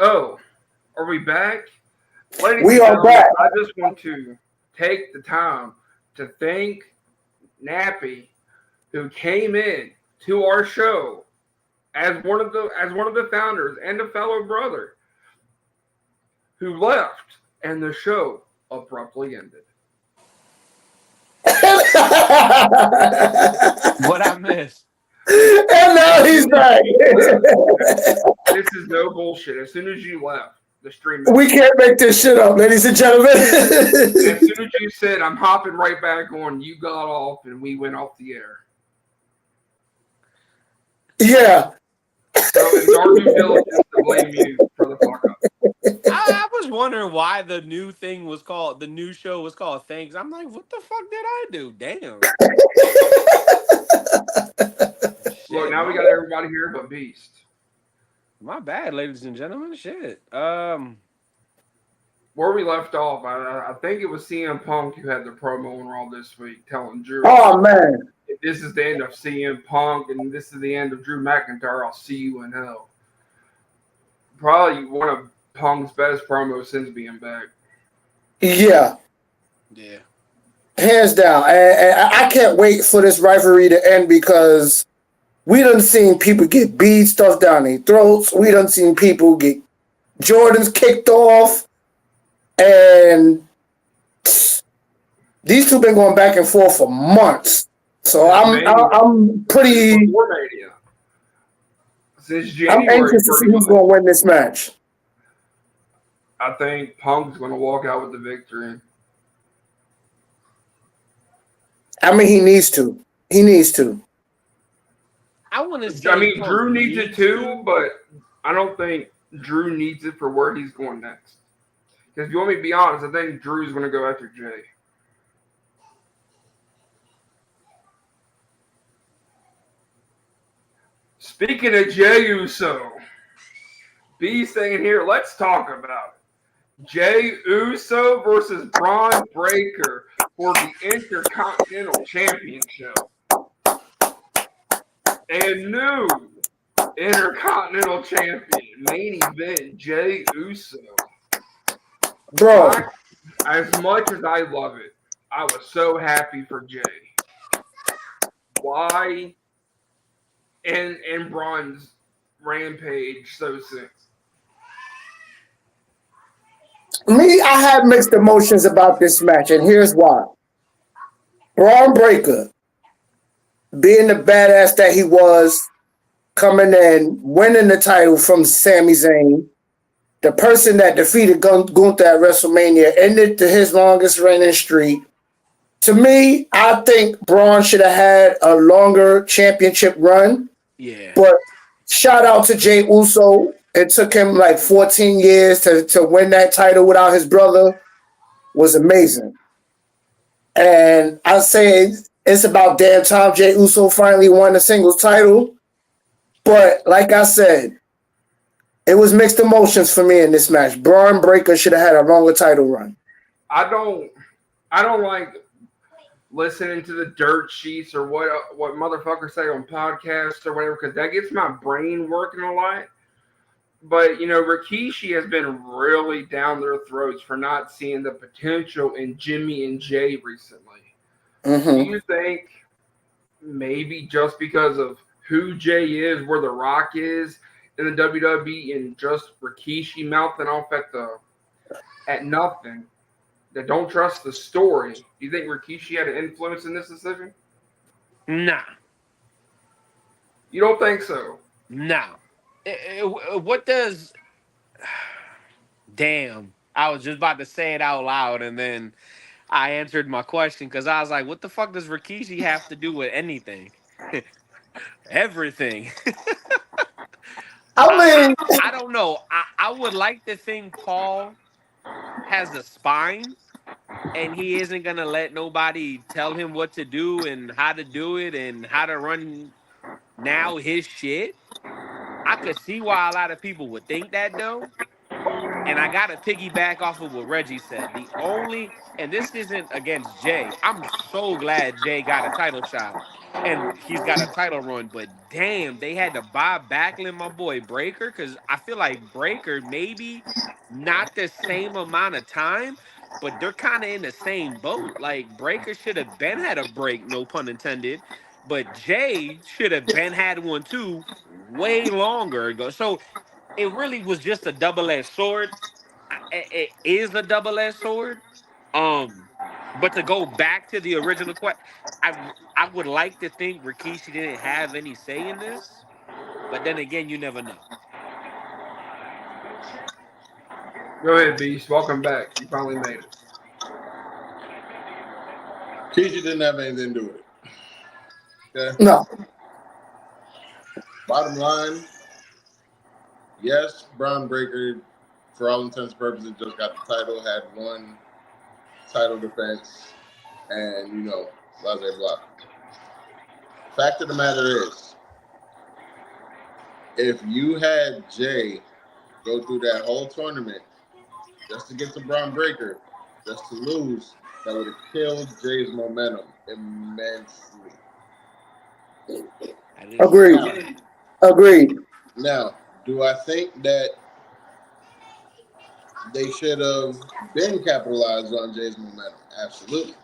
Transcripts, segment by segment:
Oh, are we back? Ladies We and are gentlemen, back. I just want to take the time to thank Nappy, who came in to our show as one of the founders and a fellow brother, who left and the show abruptly ended. What I missed? And now As he's soon as back. you left, this is no bullshit. As soon as you left, the stream We ended. can't make this shit up, ladies and gentlemen. As soon as you said, I'm hopping right back on, you got off and we went off the air. Yeah. So it's our due diligence to blame you for the fuck up. I was wondering why the new show was called Thanks. I'm like, what the fuck did I do? Damn. Look, Shit, now we my, got everybody here but Beast. my bad, ladies and gentlemen. Shit. Where we left off, I think it was CM Punk who had the promo on Raw this week telling Drew, Oh man. if this is the end of CM Punk and this is the end of Drew McIntyre, I'll see you in hell. Probably one of Punk's best promos since being back. Yeah. Yeah. Hands down. And I can't wait for this rivalry to end because we done seen people get bead stuff down their throats. We done seen people get Jordans kicked off. And these two been going back and forth for months. So I'm pretty. Before Mania. Since I'm January, anxious to see pretty who's much. going to win this match. I think Punk's going to walk out with the victory. I mean, he needs to. He needs to. I want to say. I mean, Drew needs it too, but I don't think Drew needs it for where he's going next. Because if you want me to be honest, I think Drew's going to go after Jay. Speaking of Jey Uso, B saying here, let's talk about it. Jey Uso versus Braun Breaker for the Intercontinental Championship. And new Intercontinental Champion, main event, Jey Uso. Bro. As much as I love it, I was so happy for Jay. Why? And Braun's rampage so soon. Me, I had mixed emotions about this match, and here's why. Braun Breaker, being the badass that he was, coming in, winning the title from Sami Zayn, the person that defeated Gunther at WrestleMania, ended to his longest reigning streak. To me, I think Braun should have had a longer championship run. Yeah. But shout out to Jey Uso. It took him like 14 years to win that title without his brother. Was amazing. And I say it's about damn time Jey Uso finally won the singles title. But like I said, it was mixed emotions for me in this match. Braun Breaker should have had a longer title run. I don't like listening to the dirt sheets or what motherfuckers say on podcasts or whatever, because that gets my brain working a lot. But, Rikishi has been really down their throats for not seeing the potential in Jimmy and Jay recently. Mm-hmm. Do you think maybe just because of who Jay is, where The Rock is in the WWE, and just Rikishi mouthing off at nothing, that don't trust the story, do you think Rikishi had an influence in this decision? Nah. You don't think so? Nah. What does... Damn. I was just about to say it out loud, and then I answered my question, because I was like, what the fuck does Rikishi have to do with anything? Everything. I don't know. I would like to think Paul has a spine, and he isn't going to let nobody tell him what to do and how to do it and how to run now his shit. I could see why a lot of people would think that, though. And I got to piggyback off of what Reggie said. And this isn't against Jay. I'm so glad Jay got a title shot and he's got a title run. But damn, they had to buy Backlund, my boy Breaker, because I feel like Breaker maybe not the same amount of time, but they're kind of in the same boat. Like Breaker should have been had a break, no pun intended. But Jay should have been had one too way longer ago. So it really was just a double-edged sword. It is a double-edged sword. But to go back to the original question, I would like to think Rikishi didn't have any say in this, but then again, you never know. Go ahead, Beast. Welcome back. You finally made it. Rikishi didn't have anything to do with it. Okay. No. Bottom line, yes, Braun Breaker, for all intents and purposes, just got the title, had one title defense, and blah blah blah. Fact of the matter is, if you had Jay go through that whole tournament just to get to Braun Breaker, just to lose, that would have killed Jay's momentum immensely. Agreed. Now, do I think that they should have been capitalized on Jay's momentum? Absolutely.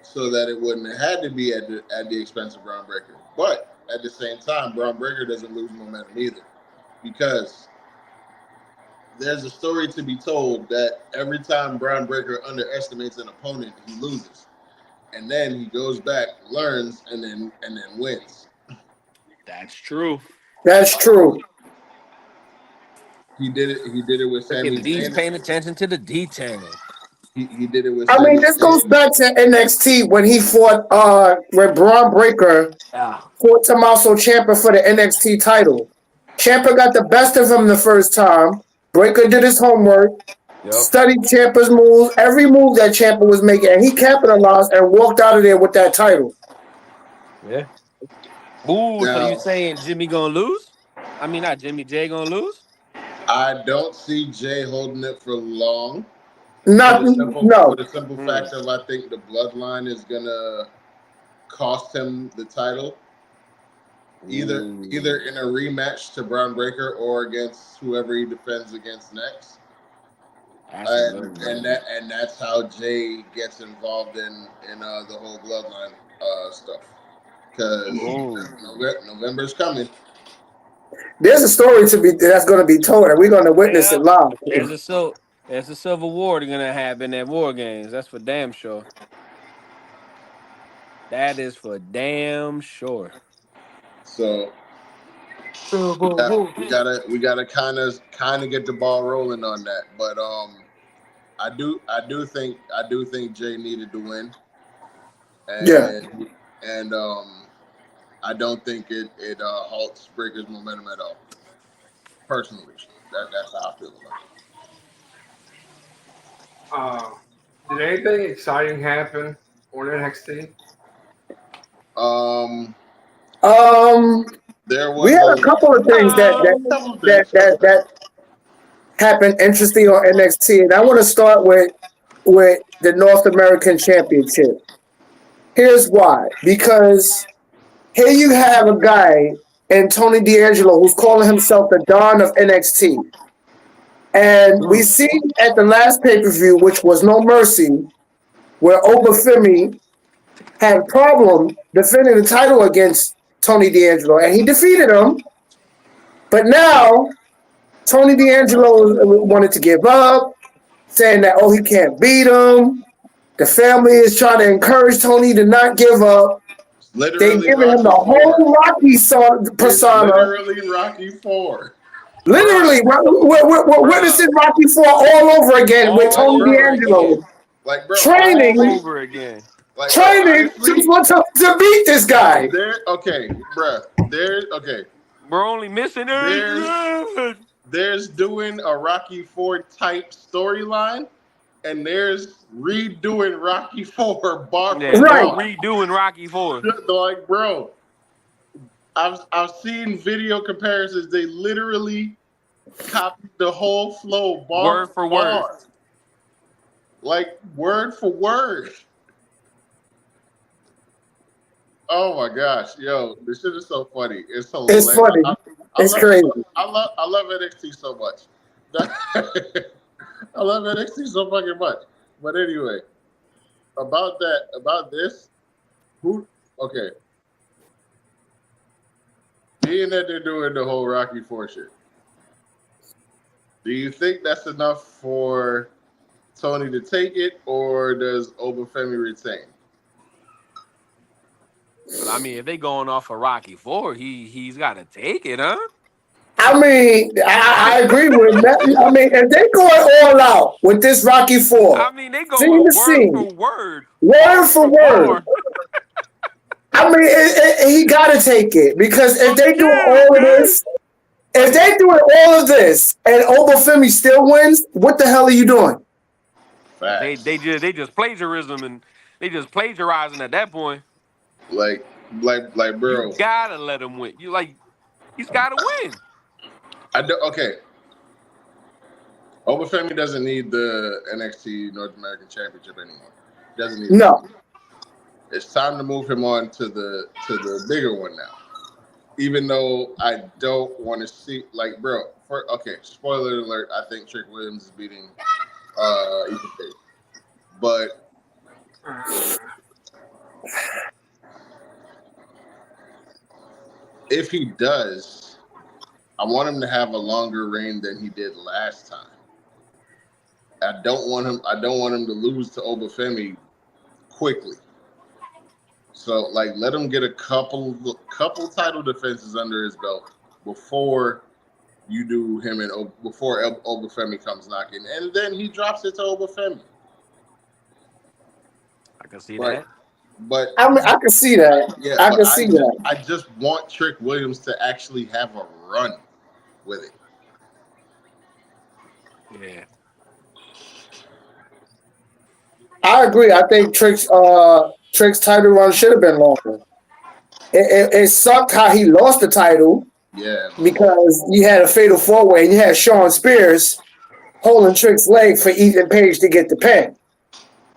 So that it wouldn't have had to be at the expense of Braun Breaker. But at the same time, Braun Breaker doesn't lose momentum either. Because there's a story to be told that every time Braun Breaker underestimates an opponent, he loses. And then he goes back, learns, and then wins. That's true. That's true. He did it. He did it with Sami Zayn. He's paying attention to the detail. He did it with. I mean, this goes back to NXT when he fought when Braun Breaker fought Tommaso Ciampa for the NXT title. Ciampa got the best of him the first time. Breaker did his homework, studied Ciampa's moves, every move that Ciampa was making, and he capitalized and walked out of there with that title. Yeah. Ooh, so you saying Jimmy gonna lose? I mean, not Jimmy. Jay gonna lose? I don't see Jay holding it for long. No. For the simple fact of I think the bloodline is gonna cost him the title, either in a rematch to Braun Breaker or against whoever he defends against next. And that's how Jay gets involved in the whole bloodline stuff, because November's coming. There's a story that's going to be told, and we're going to witness it live. There's a Civil War going to happen at War Games. That's for damn sure. That is for damn sure. So we gotta kind of get the ball rolling on that. But I do think Jay needed to win. And I don't think it halts Breaker's momentum at all. Personally, that's how I feel about it. Did anything exciting happen on NXT? We had a couple of things that happened interesting on NXT, and I want to start with the North American Championship. Here's why: because here you have a guy in Tony D'Angelo who's calling himself the Don of NXT. And we see at the last pay-per-view, which was No Mercy, where Obafemi had a problem defending the title against Tony D'Angelo, and he defeated him. But now, Tony D'Angelo wanted to give up, saying that, he can't beat him. The family is trying to encourage Tony to not give up. They're giving him the whole Rocky persona. Literally Rocky 4. Literally, we're witnessing Rocky 4 all over again with Tony D'Angelo. Like, bro, training over again. Like, training to beat this guy. We're only missing there's doing a Rocky 4 type storyline, and there's redoing Rocky 4 bar. Yeah, right. Redoing Rocky 4. Like, bro, I've seen video comparisons. They literally copied the whole flow, bar Word for for word. bar, like word for word. Oh my gosh, yo, this shit is so funny. It's It's hilarious. funny. I It's love, crazy. I love NXT so much. I love NXT so fucking much. But anyway, about this, who? Okay, being that they're doing the whole Rocky Four shit, do you think that's enough for Tony to take it, or does Obafemi retain? But I mean, if they going off of Rocky Four, he's got to take it, huh? I mean, I agree with that. I mean, if they going all out with this Rocky I Four, mean, they scene going to word scene, for word, word bar for for word, bar. I mean, he got to take it because if they doing Yeah, all of man. this, if they doing all of this and Obafemi still wins, what the hell are you doing? They Facts. just plagiarism and they just plagiarizing at that point. Like, You bro. gotta let him win. You like he's gotta win. I do, okay. Obafemi doesn't need the NXT North American Championship anymore. He doesn't need it No, anymore. It's time to move him on to the bigger one now. Even though I don't want to see, like, bro. Okay, spoiler alert. I think Trick Williams is beating Ethan Page, but if he does, I want him to have a longer reign than he did last time. I don't want him. I don't want him to lose to Obafemi quickly. So, like, let him get a couple title defenses under his belt before you do him and before Obafemi comes knocking, and then he drops it to Obafemi. I can see But that. but I mean, I can see that. yeah, I but can see that. I just want Trick Williams to actually have a run with it. Yeah. I agree. I think Trick's title run should have been longer. It sucked how he lost the title Yeah, because you had a fatal four way and you had Shawn Spears holding Trick's leg for Ethan Page to get the pin.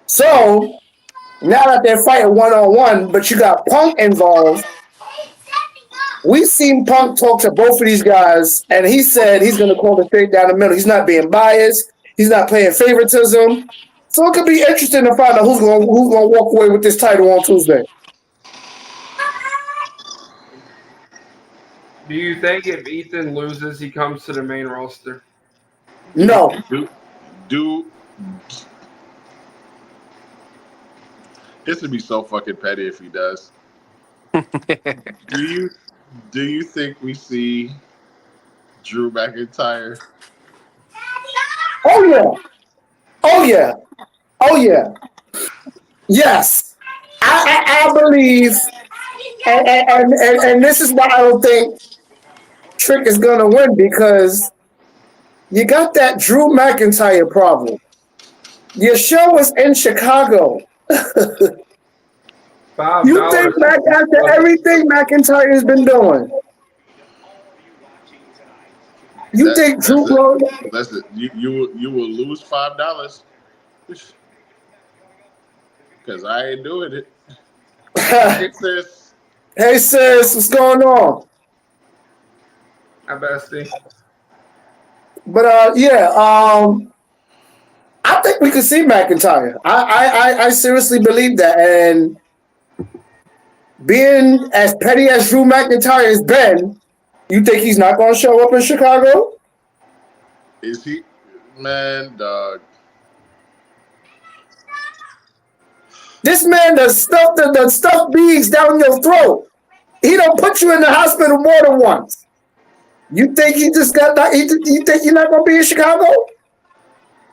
So now that they're fighting one on one, but you got Punk involved, we've seen Punk talk to both of these guys, and he said he's going to call it straight down the middle. He's not being biased. He's not playing favoritism. So it could be interesting to find out who's going to walk away with this title on Tuesday. Do you think if Ethan loses, he comes to the main roster? No, do do this would be so fucking petty if he does. Do you do you think we see Drew McIntyre? oh yeah, oh yeah, oh yeah, yes. I believe, and this is why I don't think Trick is going to win because you got that Drew McIntyre problem. Your show is in Chicago. Five You think dollars. back after everything McIntyre has been doing, you think That's Drew it. will? That's it. You will lose $5 because I ain't doing it. Hey It says sis, what's going on? I bestie. But yeah, I think we could see McIntyre. I seriously believe that, and being as petty as Drew McIntyre has been, you think he's not going to show up in Chicago? is he man dog. This man does stuff the stuff beads down your throat. He don't put you in the hospital more than once. You think he just got that? You think you're not going to be in Chicago?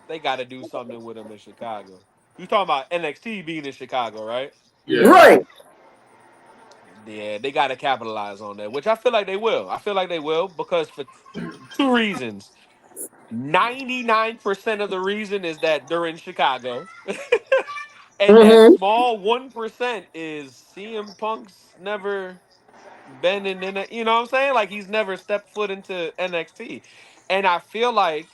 They gotta do something with him in Chicago. You talking about NXT being in Chicago, right? Yeah. Yeah. Right. Yeah, they gotta capitalize on that, which I feel like they will. I feel like they will because for two reasons. 99% of the reason is that they're in Chicago. And that Mm-hmm. small 1% is CM Punk's never been in, you know what I'm saying? Like he's never stepped foot into NXT. And I feel like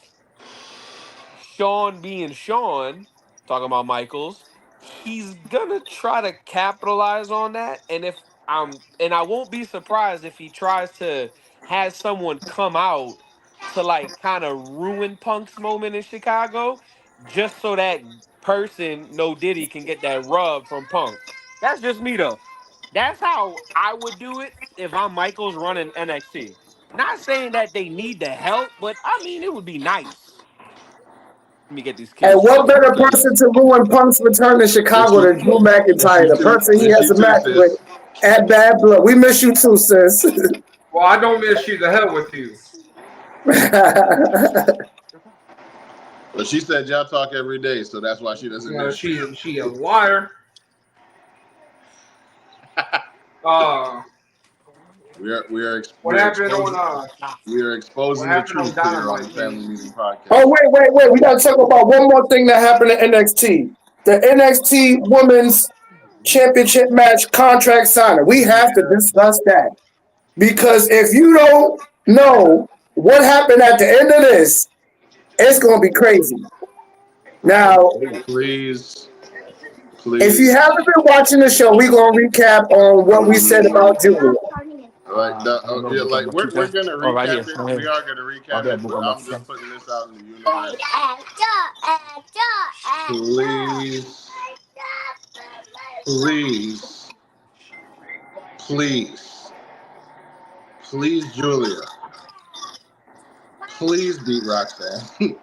Sean being Sean, talking about Michaels, he's gonna try to capitalize on that. And I won't be surprised if he tries to have someone come out to like kind of ruin Punk's moment in Chicago, just so that person, No Diddy, can get that rub from Punk. That's just me though. That's how I would do it if I'm Michaels running NXT. Not saying that they need the help, but I mean it would be nice. Let me get these And kids what straight. better Okay. person to ruin Punk's return to Miss Chicago you, than Drew McIntyre, the person he miss has you a too, match with sis. at Bad Blood. We miss you too, sis. Well, I don't miss you. The hell with you. But she said y'all talk every day, so that's why she doesn't You know, miss you. she a liar. Uh, what we are happened exposing on we are what exposing the happened on truth here on the Dynamite, Family Keith? Meeting Podcast. Oh, wait. We got to talk about one more thing that happened in NXT. The NXT Women's Championship match contract signing. We have to discuss that. Because if you don't know what happened at the end of this, it's going to be crazy. Now, Please, if you please, haven't been watching the show, we're going to recap on what we said about Julia. yeah, like we're gonna Oh, right recap here. it. Right We here. are gonna recap it, but I'm just putting this out in the universe. Please, please, please, please, Julia, please beat Roxanne.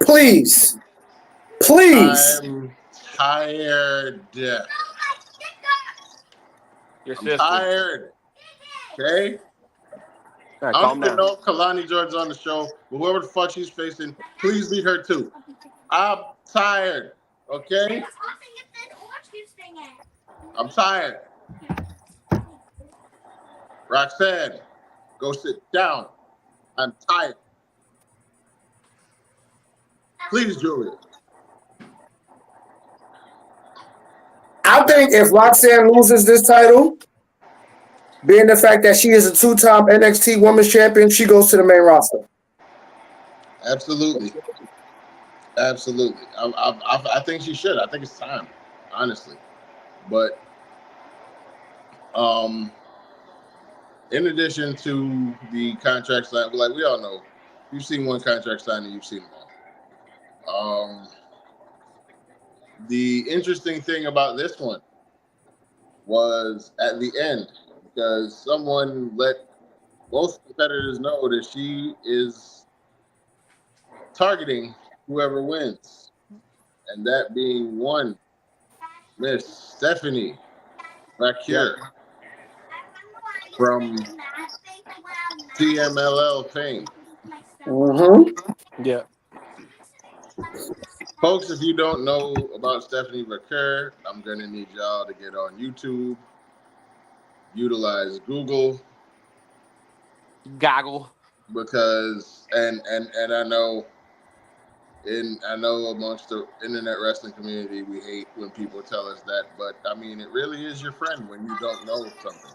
Please. Please. I'm tired. Your I'm sister. tired. Okay? All right, I don't calm even down. know if Kalani George's on the show, but whoever the fuck she's facing, please beat her too. I'm tired. Okay? I'm tired. Roxanne, go sit down. I'm tired. Please, Julia. I think if Roxanne loses this title, being the fact that she is a two-time NXT Women's Champion, she goes to the main roster. Absolutely. Absolutely. I think she should. I think it's time, honestly. But in addition to the contract sign, like we all know, you've seen one contract signing, you've seen them all. The interesting thing about this one was at the end, because someone let both competitors know that she is targeting whoever wins, and that being one Miss Stephanie Vacure from CMLL fame. Yeah. Folks, if you don't know about Stephanie Vacure, I'm gonna need y'all to get on YouTube, utilize Google, Goggle. because and I know amongst the internet wrestling community we hate when people tell us that, but I mean it really is your friend when you don't know something.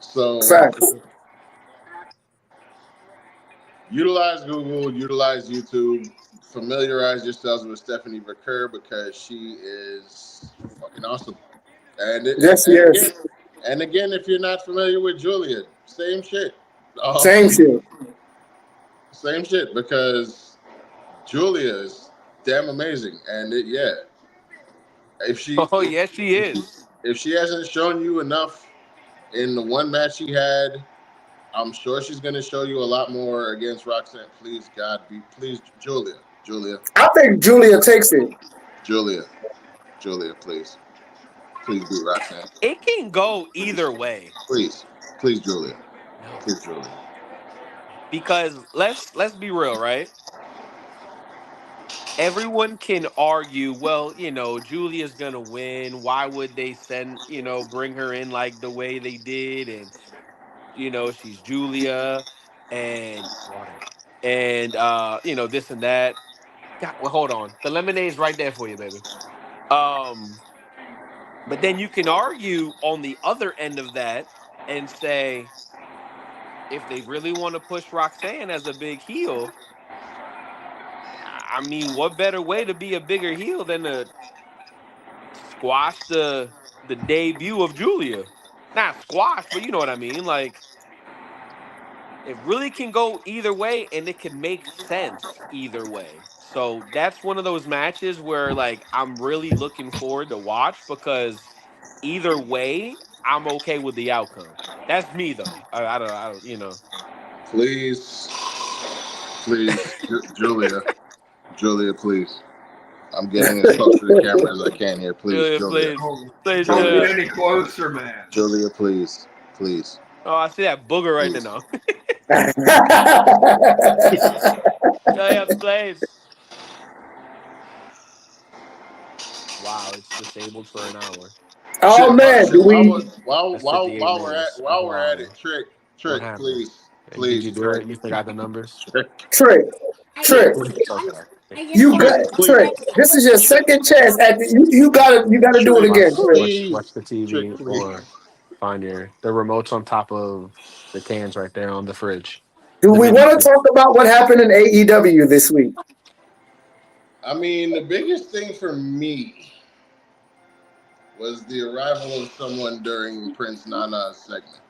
So Facts. utilize Google, utilize YouTube, familiarize yourselves with Stephanie Vacure because she is fucking awesome. And Yes, yes. and again, if you're not familiar with Julia, same shit. Same shit. Same shit, because Julia is damn amazing, and if she Oh, yes, she is. if she hasn't shown you enough in the one match she had, I'm sure she's going to show you a lot more against Roxanne. Please, God, please, Julia, I think Julia takes it. Julia, please beat Roxanne. It can go either way. Please, Julia, No. please, Julia. Because let's be real, right? Everyone can argue, well, Julia's gonna win. Why would they bring her in like the way they did? And she's Julia, and water, and this and that. God, well, hold on. The lemonade's right there for you, baby. Um, but then you can argue on the other end of that and say, if they really want to push Roxanne as a big heel, I mean, what better way to be a bigger heel than to squash the debut of Julia? Not squash, but you know what I mean. Like, it really can go either way, and it can make sense either way. So that's one of those matches where, like, I'm really looking forward to watch because either way, I'm okay with the outcome. That's me though. I don't, you know. Please, Julia, please. I'm getting as close to the camera as I can here. Please, Julia, Julia. please, Oh, please, don't get Julia. any closer, man. Julia, please. Please. Oh, I see that booger right there Please. now. Julia, please. Wow, it's disabled for an hour. Oh man, do we? That's 58 minutes of While we're at live. it, What Trick, happened? Did please, you do it? You forgot the numbers? Trick, Trick, Trick. It's okay. You got Trick. This is your second chance. You gotta do it Trick, again, Trick. Watch the Trick, TV please. or find the remote's on top of the cans right there on the fridge. Do The we mini want to fridge. talk about what happened in AEW this week? I mean, the biggest thing for me was the arrival of someone during Prince Nana's segment.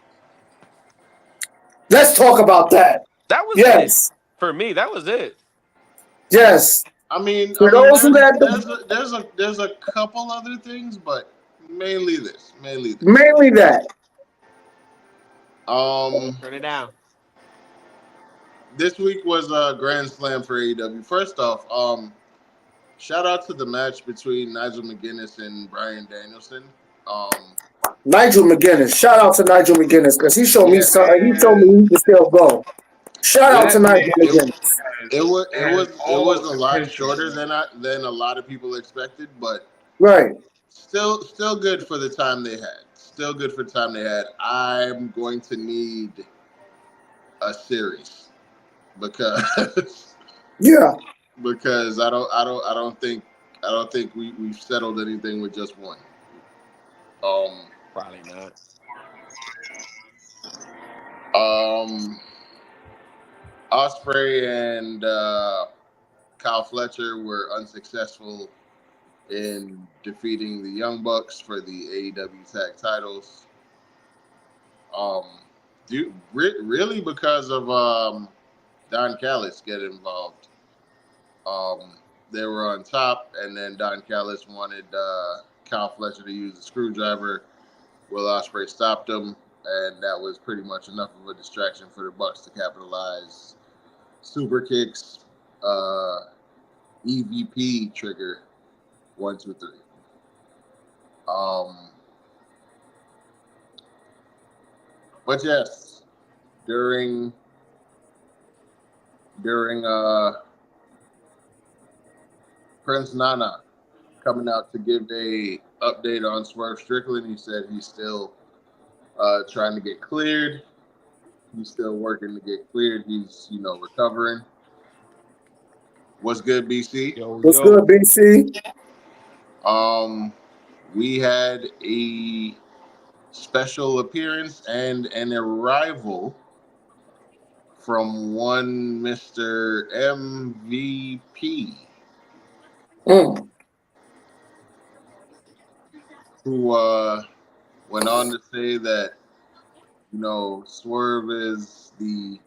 Let's talk about that. That was it. Yes, For me, that was it. yes. I mean, For those who had there's a couple other things, but mainly this. mainly that. Turn it down. This week was a grand slam for AEW. First off, shout out to the match between Nigel McGuinness and Bryan Danielson. Nigel McGuinness. Shout out to Nigel McGuinness because he showed me Yeah, something. He showed Man, me he can still go. Shout out to that Nigel man McGuinness. has it was all a the lot potential. shorter than a lot of people expected, but Right. still good for the time they had. Still good for the time they had. I'm going to need a series because Yeah. because I don't think we've settled anything with just one. Um Probably not. Osprey and Kyle Fletcher were unsuccessful in defeating the Young Bucks for the AEW tag titles. Really because of Don Callis getting involved. They were on top, and then Don Callis wanted Kyle Fletcher to use a screwdriver. Will Ospreay stopped him, and that was pretty much enough of a distraction for the Bucks to capitalize. Super kicks, EVP trigger, 1, 2, 3. But yes, during Prince Nana coming out to give a update on Swerve Strickland, he said he's still trying to get cleared. He's still working to get cleared. He's recovering. What's good, BC? Yo, What's yo. good, BC? We had a special appearance and an arrival from one Mr. MVP, Mm. who went on to say that Swerve is the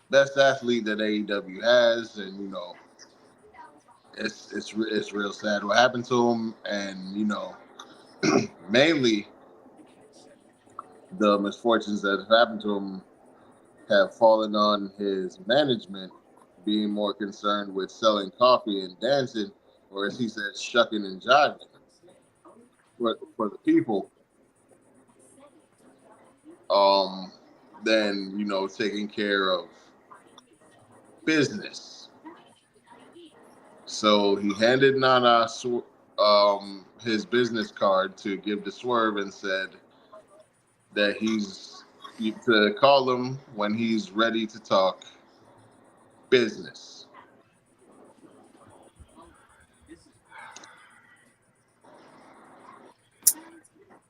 best athlete that AEW has, and it's real sad what happened to him, and mainly the misfortunes that have happened to him have fallen on his management being more concerned with selling coffee and dancing, or as he said, shucking and jiving for the people, than taking care of business. So he handed Nana his business card to give to Swerve and said that he's to call him when he's ready to talk business.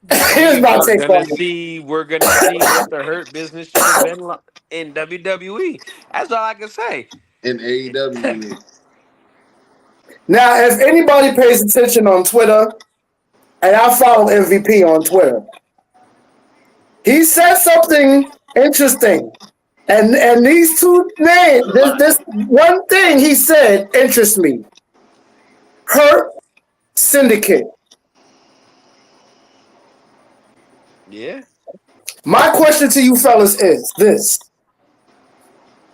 Here's my We're take on gonna it. see. We're gonna see what the Hurt Business should have been in WWE. That's all I can say. In AEW. Now, if anybody pays attention on Twitter, and I follow MVP on Twitter, he said something interesting. And these two names, this one thing he said interests me. Hurt Syndicate. Yeah. My question to you fellas is this.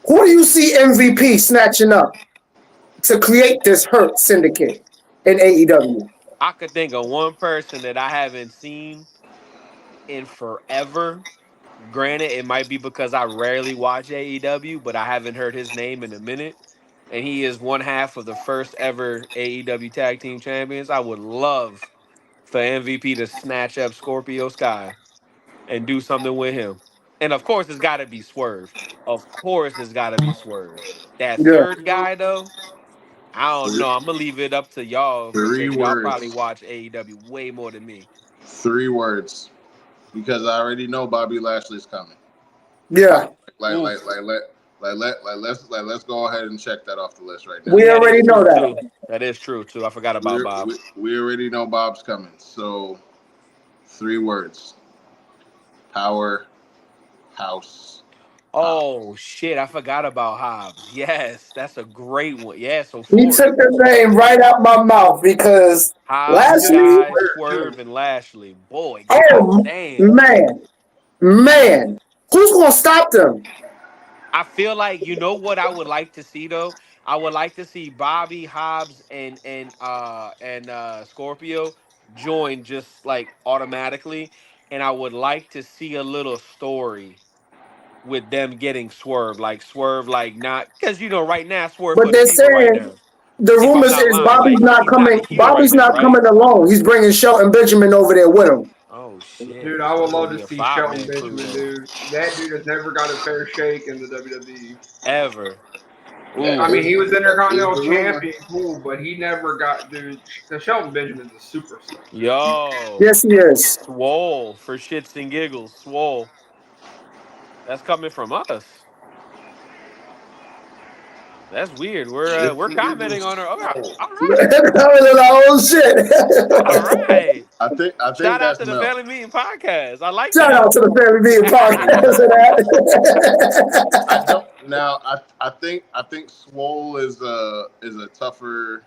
Who do you see MVP snatching up to create this Hurt Syndicate in AEW? I could think of one person that I haven't seen in forever. Granted, it might be because I rarely watch AEW, but I haven't heard his name in a minute. And he is one half of the first ever AEW Tag Team Champions. I would love for MVP to snatch up Scorpio Sky and do something with him. And of course, it's got to be Swerve. Of course, it's got to be Swerve. That Yeah. third guy, though, I don't know. I'm gonna leave it up to y'all Three because y'all probably words. watch AEW way more than me. 3 words. Because I already know Bobby Lashley's coming. Yeah. Let's go ahead and check that off the list right now. We That already is know true that. too. That is true too. I forgot about Bob. We already know Bob's coming. So 3 words. Powerhouse. Oh shit! I forgot about Hobbs. Yes, that's a great one. Yeah, so He 4. took the name right out my mouth because Hobbs, Lashley, Sky, Swerve, and Lashley. Boy, oh goddamn. man, who's gonna stop them? I feel like you know what I would like to see though. I would like to see Bobby Hobbs and Scorpio join just like automatically, and I would like to see a little story with them getting Swerve, like not because right now Swerve But for the they're people right saying now. the If I'm rumors not is lying, like he's not a heel right Bobby's now, not right? coming alone. He's bringing Shelton Benjamin over there with him. Oh shit! Dude, I So would it's gonna love be to a see five Shelton man crew Benjamin, then. dude. That dude has never got a fair shake in the WWE. Ever. That I Ooh. mean, is he was that is Intercontinental the rumor. Champion, cool, but he never got, dude. Because Shelton Benjamin's a superstar. Yo. Yes, he is. Swole for shits and giggles. Swole. That's coming from us. That's weird. We're commenting on her. Okay, all right. Oh shit! All right. I think Shout out that's to the Mel. Family Meeting Podcast. I like Shout that. out to the Family Being podcast of I that. don't now. I think Swole is a tougher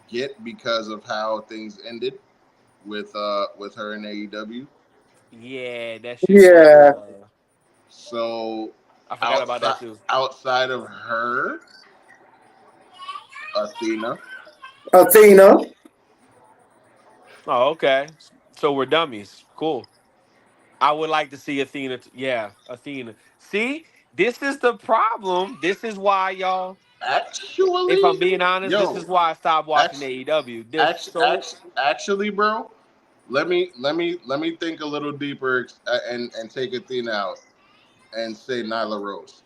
get because of how things ended with her in AEW. Yeah, that shit was Yeah, So I forgot about that too. outside of her, Athena. Athena. Oh, okay. So we're dummies. Cool. I would like to see Athena. Yeah, Athena. See, this is the problem. This is why y'all. If I'm Actually, being honest, this yo, is why I stopped watching act, AEW. There's so actually, bro. Let me think a little deeper and take Athena out and say Nyla Rose.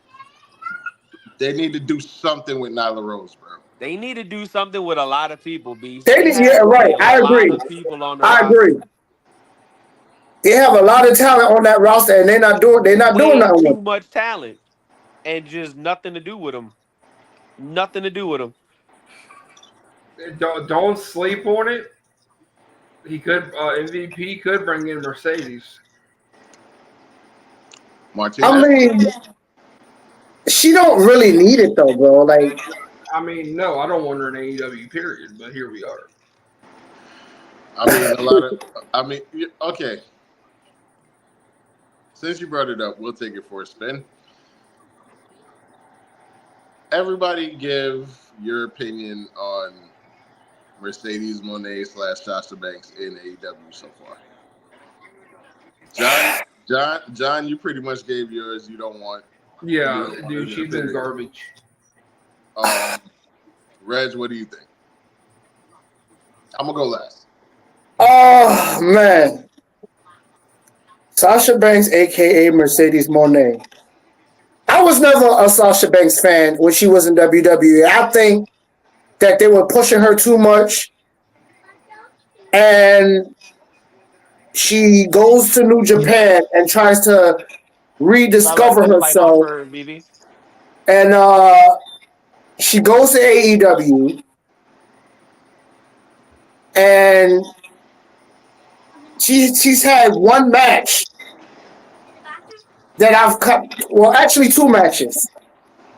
They need to do something with Nyla Rose, bro. they need to do something with a lot of people, Beast. They They need, yeah, have right. a I lot agree. of people on the I agree. roster. They have a lot of talent on that roster, and they're not doing. They're not doing Way nothing with too it. much talent and just nothing to do with them. Nothing to do with them. Don't sleep on it. He could, MVP could bring in Mercedes. I Martinez. mean, she don't really need it though, bro. Like, I mean, no, I don't want her in AEW, period, but here we are. I mean, a lot of. I mean, okay. Since you brought it up, we'll take it for a spin. Everybody, give your opinion on Mercedes Moné / Sasha Banks in AEW so far. John, you pretty much gave yours. You don't want. Yeah, You don't dude, want she's been opinion. garbage. Reg, what do you think? I'm gonna go last. oh man, Sasha Banks, aka Mercedes Moné. I was never a Sasha Banks fan when she was in WWE. I think that they were pushing her too much, and she goes to New Japan and tries to rediscover Spell the fight out herself, for BB. and she goes to AEW, and she's had one match that I've cut. Well, actually, two matches.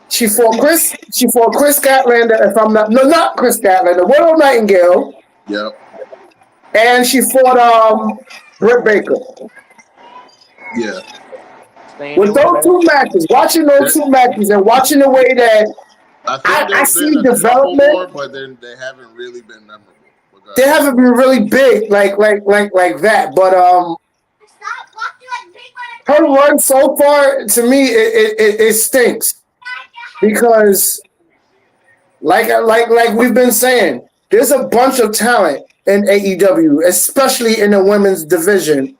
She fought Chris Gatlander. If I'm not Chris Gatlander, Widow Nightingale, Yep. and she fought Britt Baker. Yeah. Staying With in with those that. two matches, watching those two matches, and watching the way that I think I there's see been a couple development, more, but then they haven't really been memorable. they haven't been really big like that. But her run so far, to me, it stinks because like we've been saying, there's a bunch of talent in AEW, especially in the women's division,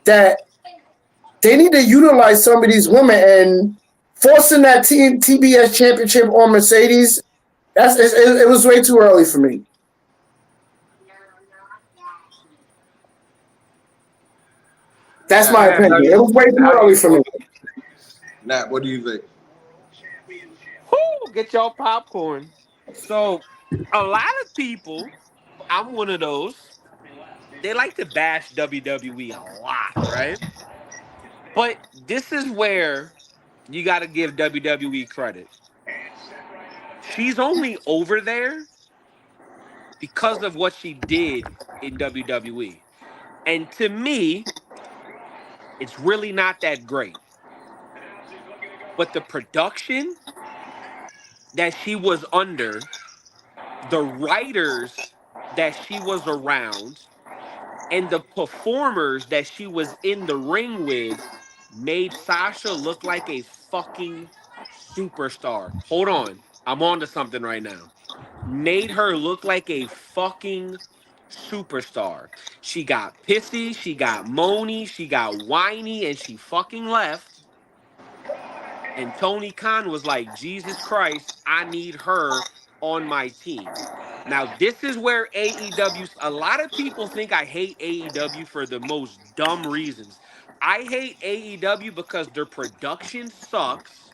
that they need to utilize some of these women, and forcing that TBS championship on Mercedes, it was way too early for me. That's my opinion. It was way too early for me. Nat, what do you think? Whoo, get your popcorn. So, a lot of people, I'm one of those, they like to bash WWE a lot, right? But this is where you got to give WWE credit. She's only over there because of what she did in WWE. And to me, it's really not that great. But the production that she was under, the writers that she was around, and the performers that she was in the ring with made Sasha look like a fucking superstar. Hold on. I'm on to something right now. Made her look like a fucking superstar. She got pissy, she got moany, she got whiny, and she fucking left. And Tony Khan was like, Jesus Christ, I need her on my team. Now, this is where AEW, a lot of people think I hate AEW for the most dumb reasons. I hate AEW because their production sucks.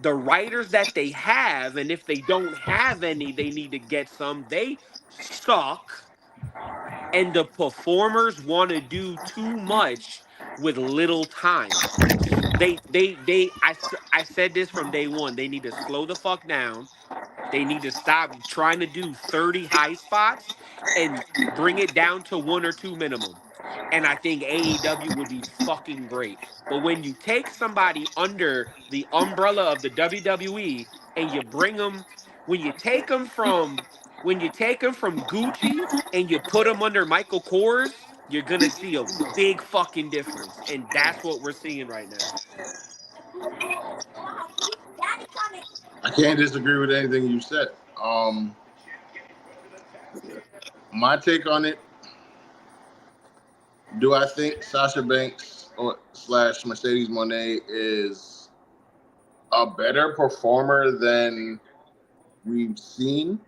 The writers that they have, and if they don't have any, they need to get some, they suck. And the performers want to do too much with little time. I said this from day one. They need to slow the fuck down. They need to stop trying to do 30 high spots and bring it down to one or two minimum. And I think AEW would be fucking great. But when you take somebody under the umbrella of the WWE and you bring them, when you take them from Gucci and you put them under Michael Kors, you're gonna see a big fucking difference. And that's what we're seeing right now. I can't disagree with anything you said. My take on it, do I think Sasha Banks or / Mercedes Moné is a better performer than we've seen?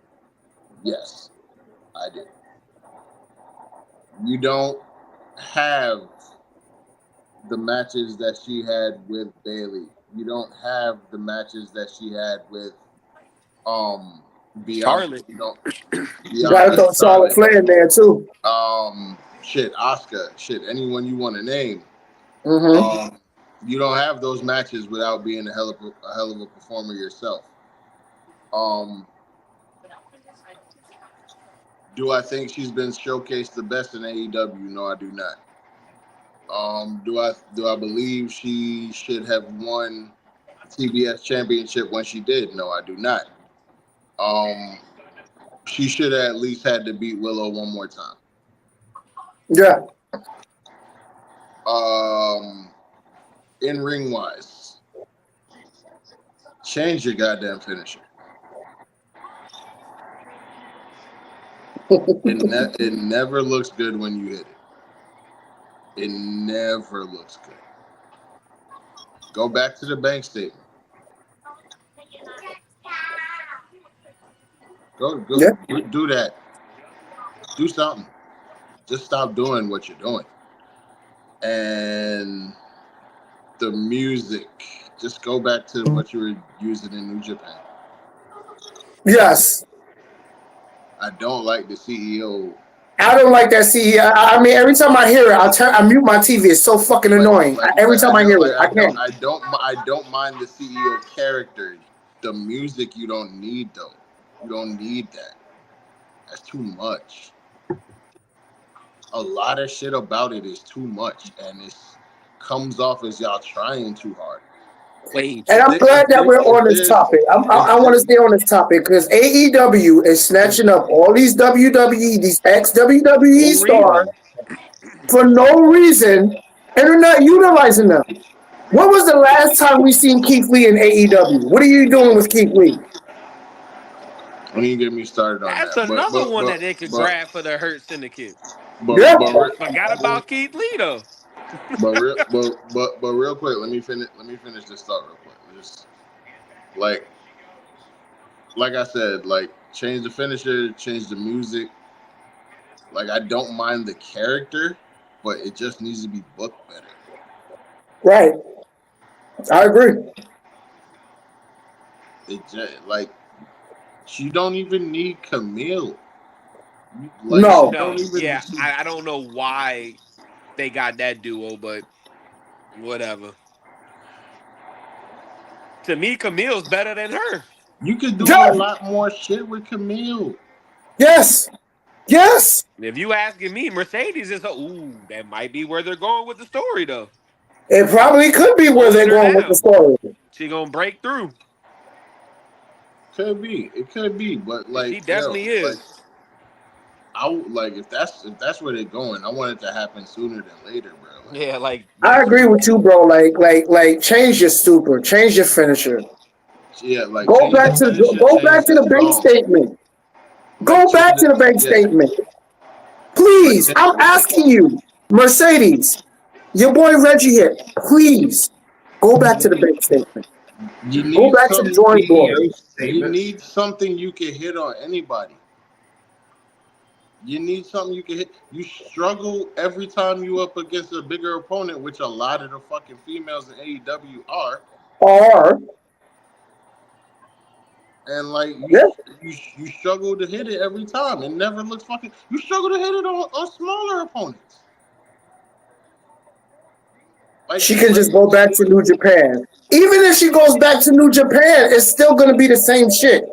Yes, I do. You don't have the matches that she had with Bayley. You don't have the matches that she had with Bianca. Charlotte. You don't. You gotta throw Charlotte Flair in there too. Asuka, anyone you want to name. Mm-hmm. You don't have those matches without being a hell of a performer yourself. Do I think she's been showcased the best in AEW? No, I do not. Do I believe she should have won TBS championship when she did? No, I do not. She should have at least had to beat Willow one more time. Yeah. In ring wise, change your goddamn finisher. It never looks good when you hit it. It never looks good. Go back to the bank statement. Go do that. Do something. Just stop doing what you're doing. And the music. Just go back to what you were using in New Japan. Yes. I don't like the CEO. I don't like that CEO. I mean, every time I hear it, I mute my TV. It's so fucking annoying. Every time I hear it, I can't. I don't mind the CEO character. The music you don't need though. You don't need that. That's too much. A lot of shit about it is too much, and it comes off as y'all trying too hard. Wait, And I'm glad that we're on this topic. I want to stay on this topic because AEW is snatching up all these WWE, these ex WWE stars for no reason, and they're not utilizing them. When was the last time we seen Keith Lee in AEW? What are you doing with Keith Lee? Don't even get me started on that's that. another one that they could grab for the Hurt Syndicate. Yeah. Forgot about Keith Lee though. but real quick, let me finish this thought real quick. Just like I said, like change the finisher, change the music. Like I don't mind the character, but it just needs to be booked better. Right. I agree. It just like you don't even need Camille. No. I don't know why they got that duo, but whatever. To me, Camille's better than her. You could do a lot more shit with Camille. Yes. Yes. If you asking me, Mercedes is that might be where they're going with the story though. It probably could be where they're going with the story. She gonna break through. It could be, but like she definitely is. If that's where they're going, I want it to happen sooner than later, bro. I agree with you, bro. Like change your super, change your finisher. Yeah, like go back to the bank statement. Go back to the bank statement. Please, I'm asking you, Mercedes, your boy Reggie here. Please go back to the bank statement. Go back to the drawing board. You need something you can hit on anybody. You need something you can hit. You struggle every time you up against a bigger opponent, which a lot of the fucking females in AEW are. And like you struggle to hit it every time. It never looks fucking. You struggle to hit it on smaller opponents. Like, she can just go back to New Japan. Even if she goes back to New Japan, it's still gonna be the same shit.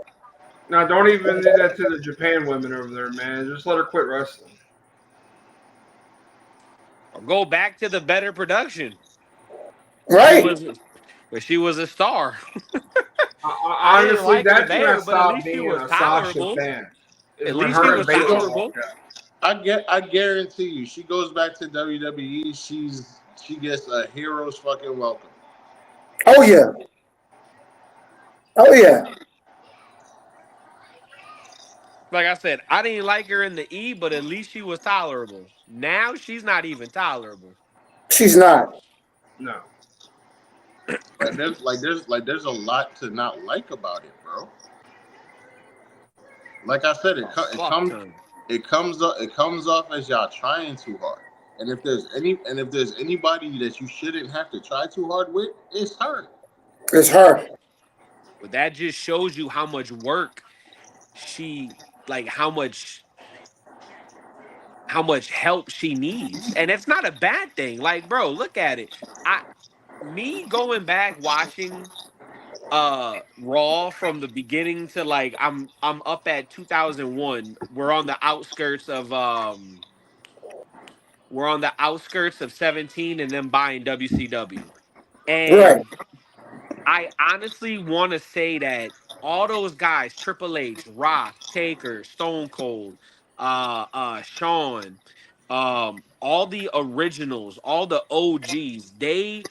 No, don't even do that to the Japan women over there, man. Just let her quit wrestling. Or go back to the better production. Right. Where she was a star. Honestly, that's when I stopped being a Sasha fan. At least she was tolerable. I guarantee you, she goes back to WWE. She gets a hero's fucking welcome. Oh yeah. Oh yeah. Like I said, I didn't like her in the E, but at least she was tolerable. Now she's not even tolerable. She's not. No. There's a lot to not like about it, bro. Like I said, it comes off as y'all trying too hard. And if there's anybody that you shouldn't have to try too hard with, it's her. It's her. But that just shows you how much work how much help she needs. And it's not a bad thing. Like, bro, look at it. Me going back watching Raw from the beginning to like I'm up at 2001. We're on the outskirts of 17 and then buying WCW. And I honestly want to say that all those guys, Triple H, Rock, Taker, Stone Cold, Shawn, all the originals, all the OGs, they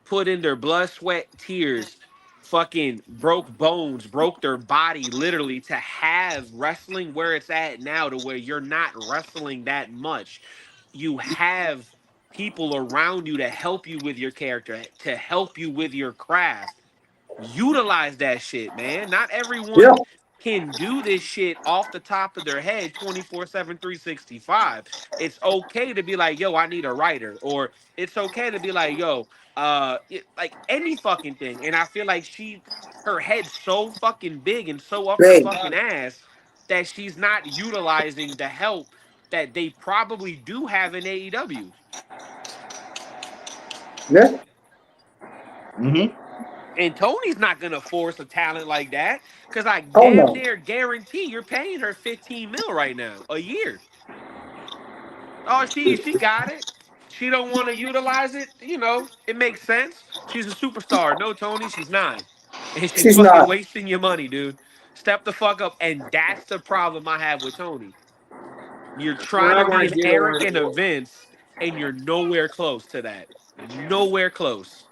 put in their blood, sweat, tears, fucking broke bones, broke their body literally to have wrestling where it's at now, to where you're not wrestling that much. You have people around you to help you with your character, to help you with your craft. Utilize that shit, man. Not everyone can do this shit off the top of their head 24/7, 365. It's okay to be like, yo, I need a writer. Or it's okay to be like, yo, like any fucking thing. And I feel like her head's so fucking big and so up her Big. fucking ass that she's not utilizing the help that they probably do have in AEW. Yeah. Mm-hmm. And Tony's not gonna force a talent like that because I Oh damn no. near guarantee you're paying her 15 mil right now a year. Oh, she got it. She don't want to utilize it. You know, it makes sense. She's a superstar. No, Tony, she's not, and she's She's fucking not. wasting your money, dude. Step the fuck up. And that's the problem I have with Tony. You're What trying I to be want an to do Eric is, and a Vince, and you're nowhere close to that. Nowhere close.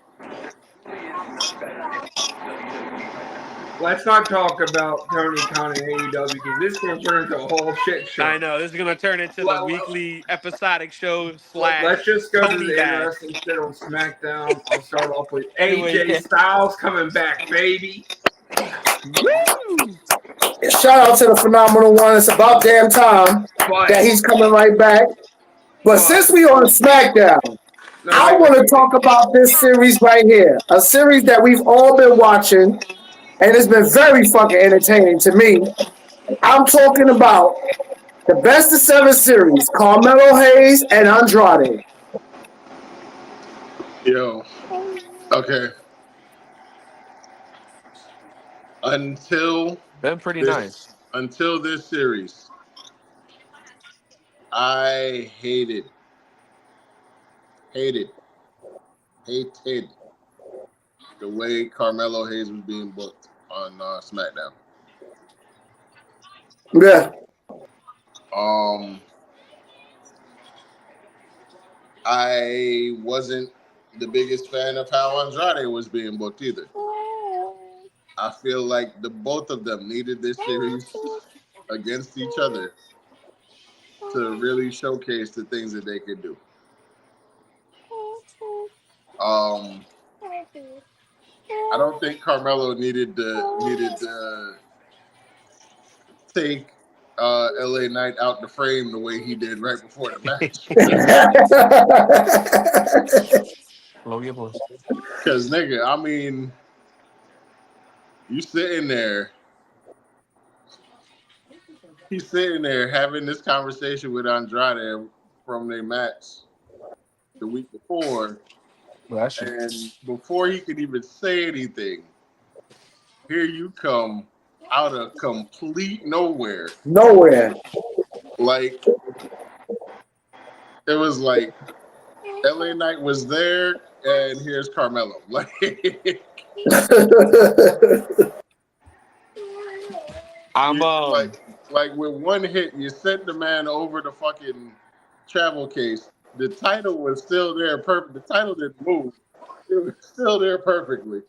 let's not talk about Tony Khan and AEW because this is going to turn into a whole shit show. I know this is gonna turn into the weekly episodic show Let's / just go to Tony the bag. interesting shit on SmackDown. I'll start off with Anyway, AJ yeah. Styles coming back, baby. Woo! Shout out to the phenomenal one. It's about damn time But that he's coming right back. But since we on SmackDown, no, I wait, want to talk about this series right here. A series that we've all been watching, and it's been very fucking entertaining to me. I'm talking about the best of 7 series, Carmelo Hayes and Andrade. Yo. Okay. Until Been pretty this nice. until this series, I hated the way Carmelo Hayes was being booked on SmackDown. Yeah. I wasn't the biggest fan of how Andrade was being booked either. I feel like the both of them needed this series against each other to really showcase the things that they could do. I don't think Carmelo needed to take LA Knight out the frame the way he did right before the match. Lower your voice. Because nigga, I mean, you sitting there. He's sitting there having this conversation with Andrade from their match the week before. And before he could even say anything, here you come out of complete nowhere. Nowhere. Like, it was like LA Knight was there, and here's Carmelo. Like, I'm like with one hit, you sent the man over the fucking travel case. The title was still there. Perfect. The title didn't move. It was still there perfectly.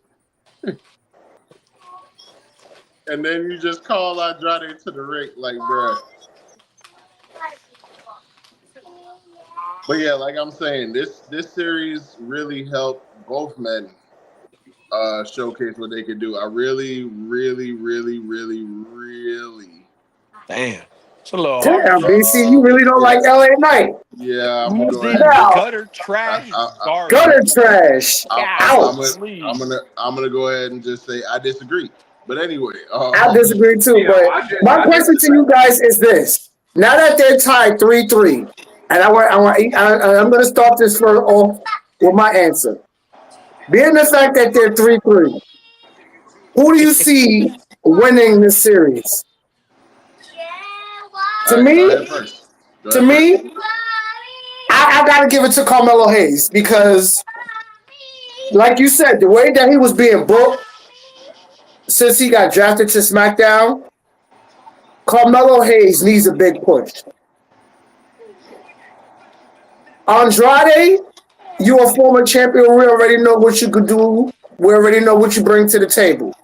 And then you just call Andrade to the ring, like, bruh. But yeah, like I'm saying, this series really helped both men showcase what they could do. I really, really, really, really, really. damn. It's a little Damn, harsh. BC, you really don't like LA Knight. Yeah, I'm gonna go Oozing ahead. gutter trash. Garbage. Gutter trash. Out. I'm gonna go ahead and just say I disagree. But anyway, I disagree too. Yeah, But my question to you guys is this: now that they're tied 3-3, and I'm going to start this off with my answer. Being the fact that they're 3-3, who do you see winning this series? To me, I got to give it to Carmelo Hayes because, like you said, the way that he was being booked since he got drafted to SmackDown, Carmelo Hayes needs a big push. Andrade, you're a former champion. We already know what you could do. We already know what you bring to the table.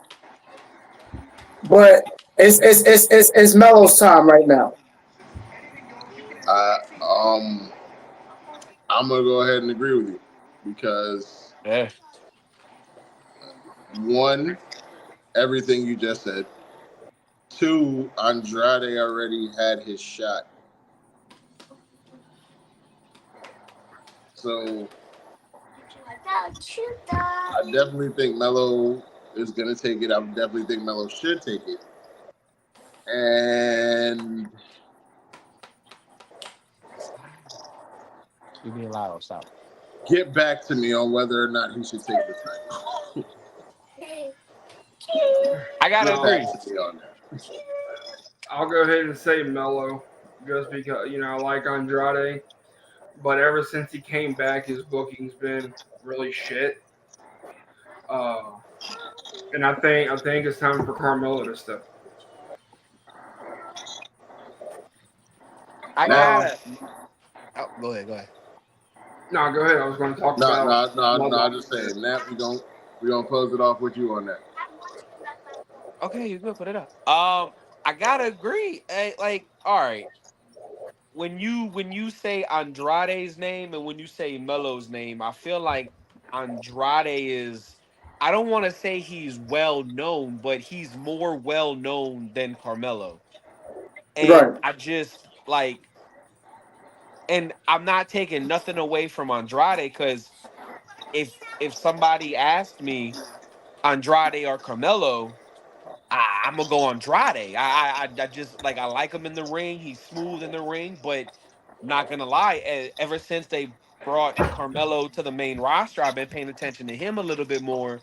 But it's Melo's time right now. I'm gonna go ahead and agree with you because one, everything you just said. 2, Andrade already had his shot. So I definitely think Melo is going to take it. I definitely think Melo should take it. And You being loud, stop. get back to me on whether or not he should take the title. I gotta No. agree. Back to me on that. I'll go ahead and say Melo, just because I like Andrade, but ever since he came back, his booking's been really shit. And I think it's time for Carmelo to step. I Now, gotta. Oh, go ahead. No, go ahead. I was going to talk no, about. I'm just saying that we gonna close it off with you on that. Okay, you good. Put it up. I gotta agree. Like, all right. When you say Andrade's name and when you say Melo's name, I feel like Andrade is. I don't want to say he's well known, but he's more well known than Carmelo. And Right. I just like, and I'm not taking nothing away from Andrade because if somebody asked me Andrade or Carmelo, I'm gonna go Andrade. I just like I like him in the ring. He's smooth in the ring, but not gonna lie, ever since they brought Carmelo to the main roster, I've been paying attention to him a little bit more,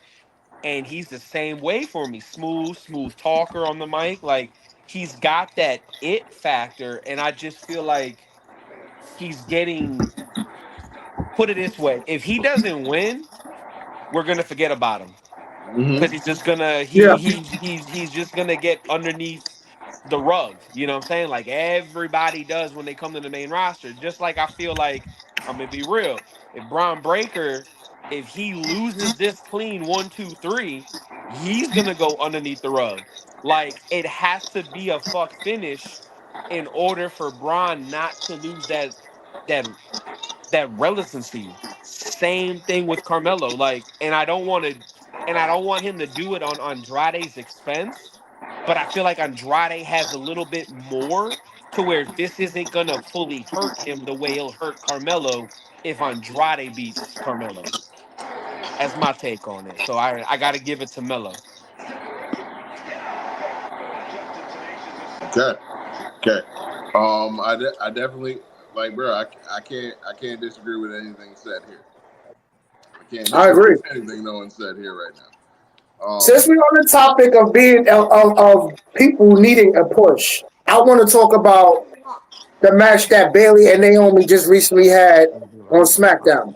and he's the same way for me. Smooth talker on the mic. Like he's got that it factor, and I just feel like he's getting. Put it this way: if he doesn't win, we're gonna forget about him because he's just gonna Yeah. he's just gonna get underneath the rug. You know what I'm saying? Like everybody does when they come to the main roster. Just like I feel like I'm gonna be real. If Braun Breaker, if he loses this clean 1, 2, 3, he's gonna go underneath the rug. Like it has to be a fuck finish in order for Braun not to lose that that relevancy. Same thing with Carmelo. Like, and I don't want him to do it on Andrade's expense. But I feel like Andrade has a little bit more to where this isn't gonna fully hurt him the way it'll hurt Carmelo if Andrade beats Carmelo. That's my take on it. So I got to give it to Melo. Okay. Okay. I definitely like, bro. I can't disagree with anything said here. I can't I disagree agree. with anything no one said here right now. Since we're on the topic of being of people needing a push, I want to talk about the match that Bailey and Naomi just recently had on SmackDown,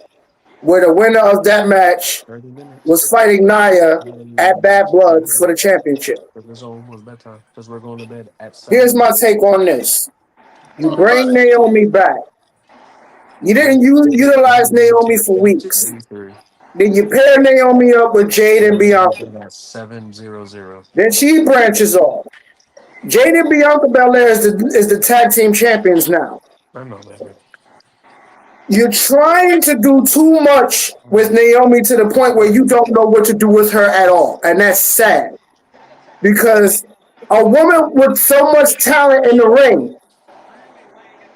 where the winner of that match 30 minutes. was fighting Nia at Bad Blood for the championship. It's almost bedtime because we're going to bed at Here's 7. my take on this. You Talk about bring it. Naomi back. You didn't utilize Naomi for weeks. Then you pair Naomi up with Jade and Bianca. 7-0-0. Then she branches off. Jade and Bianca Belair is the tag team champions now. I know, baby. You're trying to do too much with Naomi to the point where you don't know what to do with her at all. And that's sad. Because a woman with so much talent in the ring,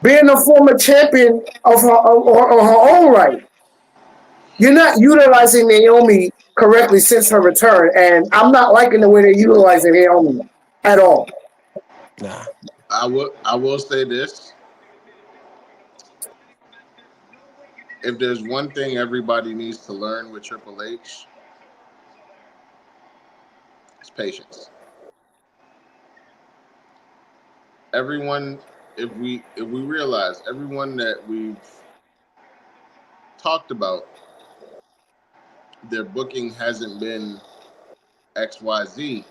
being a former champion of her own right, you're not utilizing Naomi correctly since her return. And I'm not liking the way they're utilizing Naomi at all. Nah. I will say this. If there's one thing everybody needs to learn with Triple H, it's patience. Everyone, if we realize everyone that we've talked about, their booking hasn't been XYZ.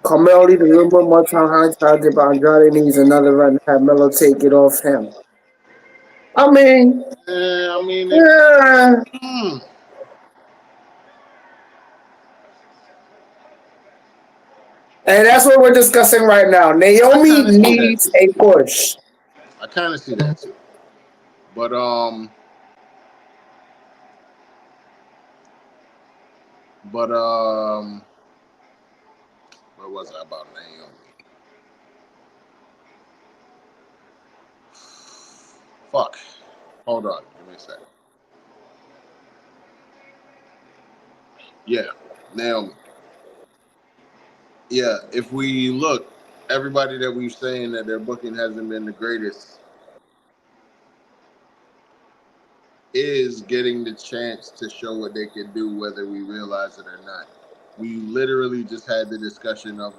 Carmelo needs a little bit more time. How times if Andrade needs another run to have Melo take it off him. I mean, I mean, yeah. And that's what we're discussing right now. Naomi needs a push. I kind of see that too. But But what was I about Naomi? Fuck. Hold on. Give me a second. Yeah, Naomi. Yeah, if we look, everybody that we've saying that their booking hasn't been the greatest is getting the chance to show what they can do, whether we realize it or not. We literally just had the discussion of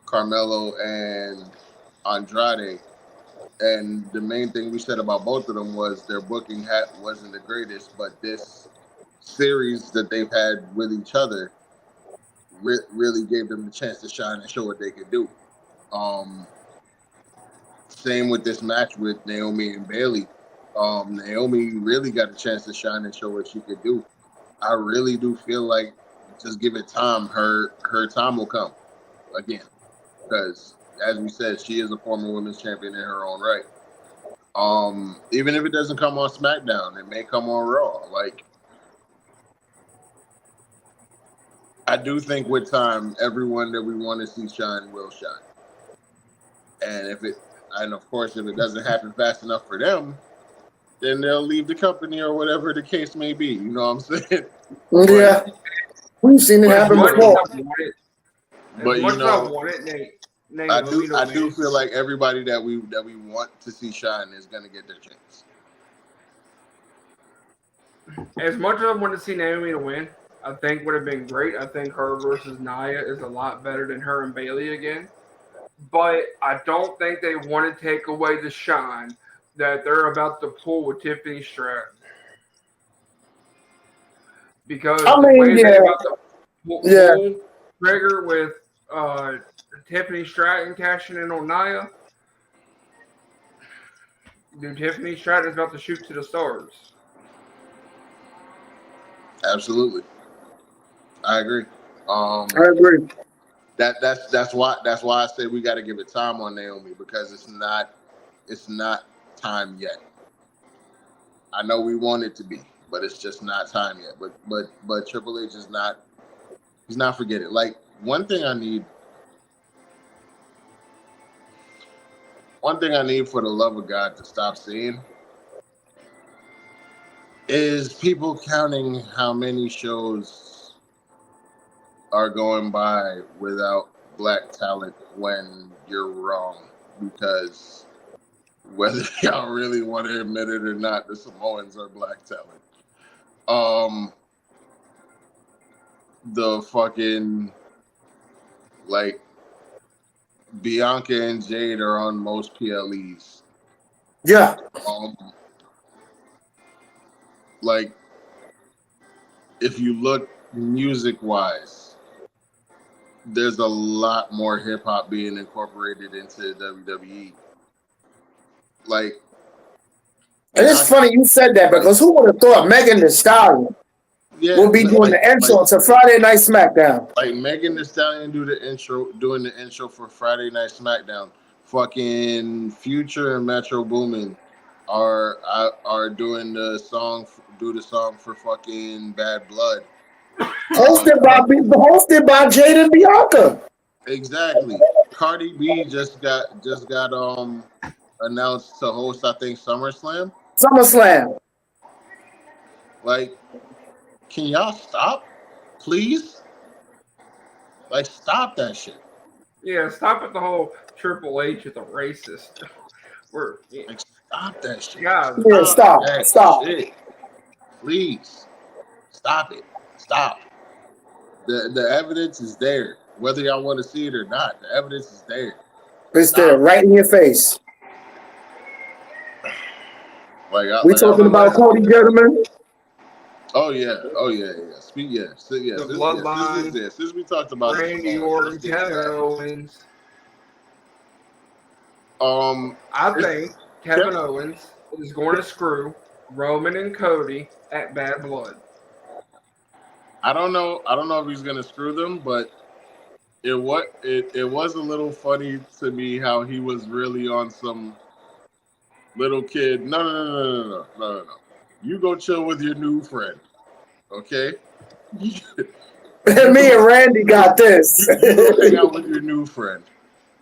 Carmelo and Andrade, and the main thing we said about both of them was their booking wasn't the greatest, but this series that they've had with each other really gave them the chance to shine and show what they could do. Same with this match with Naomi and Bailey. Naomi really got a chance to shine and show what she could do. I really do feel like just give it time. Her time will come again, because as we said, she is a former women's champion in her own right. Even if it doesn't come on SmackDown, it may come on Raw. Like, I do think with time, everyone that we want to see shine will shine. And of course, if it doesn't happen fast enough for them, then they'll leave the company or whatever the case may be. You know what I'm saying? Yeah, we've seen it happen before. But as much as I want it, Nate, I do feel like everybody that we want to see shine is going to get their chance. As much as I want to see Naomi to win, I think would have been great. I think her versus Nia is a lot better than her and Bailey again. But I don't think they want to take away the shine that they're about to pull with Tiffany Stratton. Because the way they're about to pull trigger with Tiffany Stratton cashing in on Nia, dude, Tiffany Stratton is about to shoot to the stars. Absolutely, I agree. I agree. That's why I say we got to give it time on Naomi, because it's not time yet. I know we want it to be, but it's just not time yet. But Triple H is not. He's not forgetting. Like, one thing I need for the love of God to stop seeing is people counting how many shows are going by without black talent when you're wrong. Because whether y'all really want to admit it or not, the Samoans are black talent. The fucking, like, Bianca and Jade are on most PLEs. Yeah. Like, if you look music-wise, there's a lot more hip-hop being incorporated into WWE. Like, and it's funny you said that, because who would have thought Megan Thee Stallion would be doing the intro to Friday Night SmackDown? Like, Megan Thee Stallion doing the intro for Friday Night SmackDown. Fucking Future and Metro Boomin are doing the song for fucking Bad Blood. Hosted by Jade and Bianca. Exactly. Cardi B just got announced to host, I think, SummerSlam. Like, can y'all stop, please? Like, stop that shit. Yeah, stop at the whole Triple H is a racist. Like, stop that shit. God, stop. Shit. Please, stop it. Stop. The evidence is there, whether y'all want to see it or not. The evidence is there. It's there, right in your face. We talking about Cody, gentlemen? Oh yeah. The bloodline. Since we talked about Randy Orton, Kevin Owens. I think Kevin Owens is going to screw Roman and Cody at Bad Blood. I don't know if he's going to screw them, but it was a little funny to me how he was really on some little kid. No. You go chill with your new friend, okay? Me and Randy got this. You go hang out with your new friend.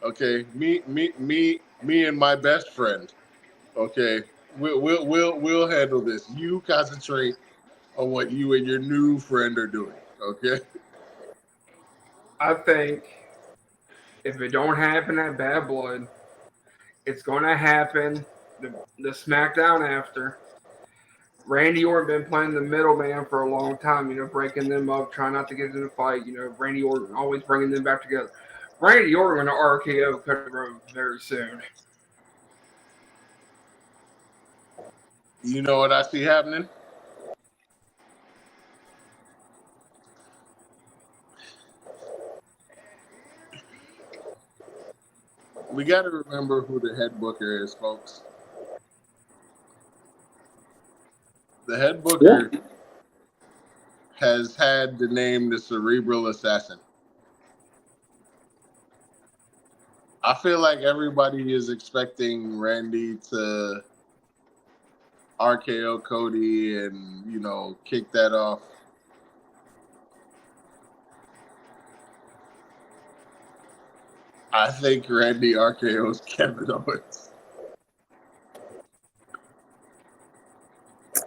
Okay, me and my best friend. Okay, we'll handle this. You concentrate on what you and your new friend are doing. Okay. I think if it don't happen at Bad Blood, it's going to happen the SmackDown after. Randy Orton been playing the middleman for a long time, breaking them up, trying not to get in a fight. Randy Orton always bringing them back together. Randy Orton and RKO could grow very soon. You know what I see happening? We got to remember who the head booker is, folks. The head booker has had the name the Cerebral Assassin. I feel like everybody is expecting Randy to RKO Cody and, kick that off. I think Randy RKO's Kevin Owens.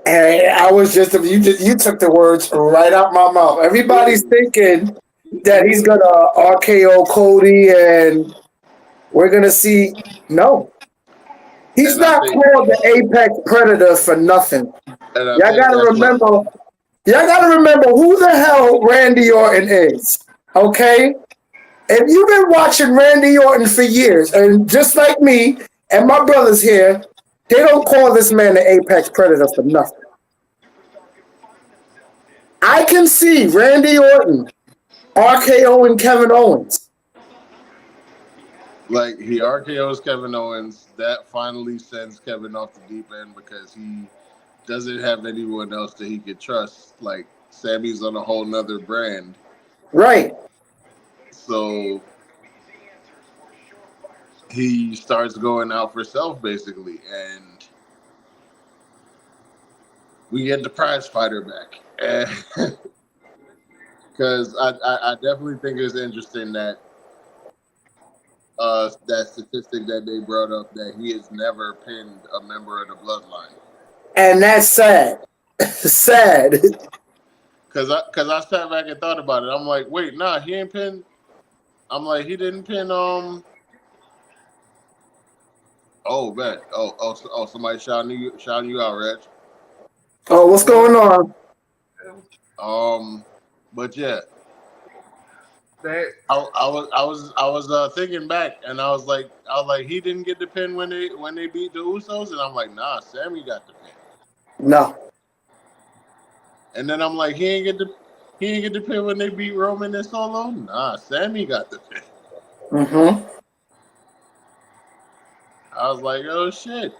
And I was you took the words right out my mouth. Everybody's thinking that he's gonna RKO Cody and we're gonna see. No, he's And not called the Apex Predator for nothing. Y'all gotta remember. Y'all gotta remember who the hell Randy Orton is. Okay, if you've been watching Randy Orton for years, and just like me and my brothers here, they don't call this man the Apex Predator for nothing. I can see Randy Orton, RKO, and Kevin Owens. Like, he RKO's Kevin Owens. That finally sends Kevin off the deep end because he doesn't have anyone else that he could trust. Like, Sammy's on a whole nother brand. Right. So he starts going out for self, basically. And we get the prize fighter back. Because I definitely think it's interesting that that statistic that they brought up that he has never pinned a member of the bloodline. And that's sad. Sad. Because I sat back and thought about it. I'm like, wait, nah, he ain't pinned. I'm like, he didn't pin Oh, man. Oh, somebody shouting you out, Reg. Oh, what's going on? But yeah, That I was thinking back, and I was like, he didn't get the pin when they beat the Usos, and I'm like, nah, Sammy got the pin. No. And then I'm like, he ain't get the pin when they beat Roman and Solo. Nah, Sammy got the pin. Mm-hmm. I was like, oh shit,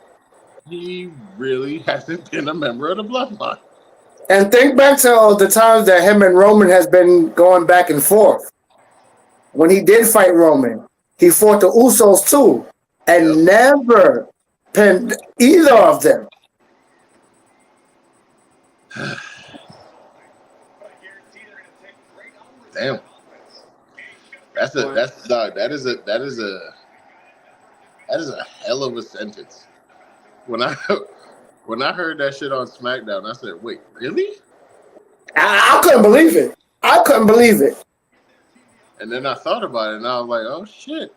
he really hasn't been a member of the bloodline. And think back to the times that him and Roman has been going back and forth. When he did fight Roman, he fought the Usos too, and never pinned either of them. Damn. That is a hell of a sentence. When I heard that shit on SmackDown, I said, wait, really? I couldn't believe it. I couldn't believe it. And then I thought about it, and I was like, oh shit.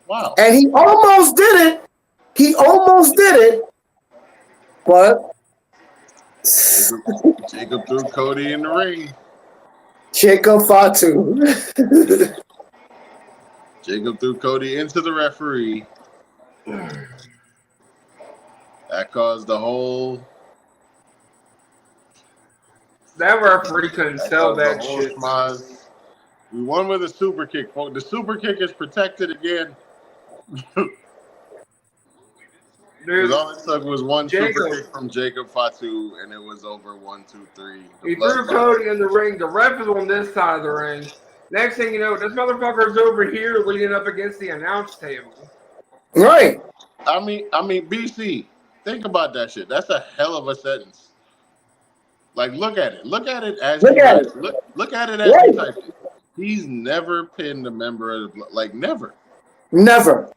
Wow. And he almost did it. But Jacob threw Cody in the ring. Jacob Fatu. Jacob threw Cody into the referee. That caused the whole. That referee couldn't sell that shit. Schmaz. We won with a super kick, folks. The super kick is protected again. Because all it took was one super kick from Jacob Fatu, and it was over 1, 2, 3. He threw Cody in the ring. The ref is on this side of the ring. Next thing you know, this motherfucker's over here leaning up against the announce table. Right. I mean, BC, think about that shit. That's a hell of a sentence. Like, look at it. Look at it as Look you at write. it. Look at it as you Right. type it. He's never pinned a member of the like never. Never.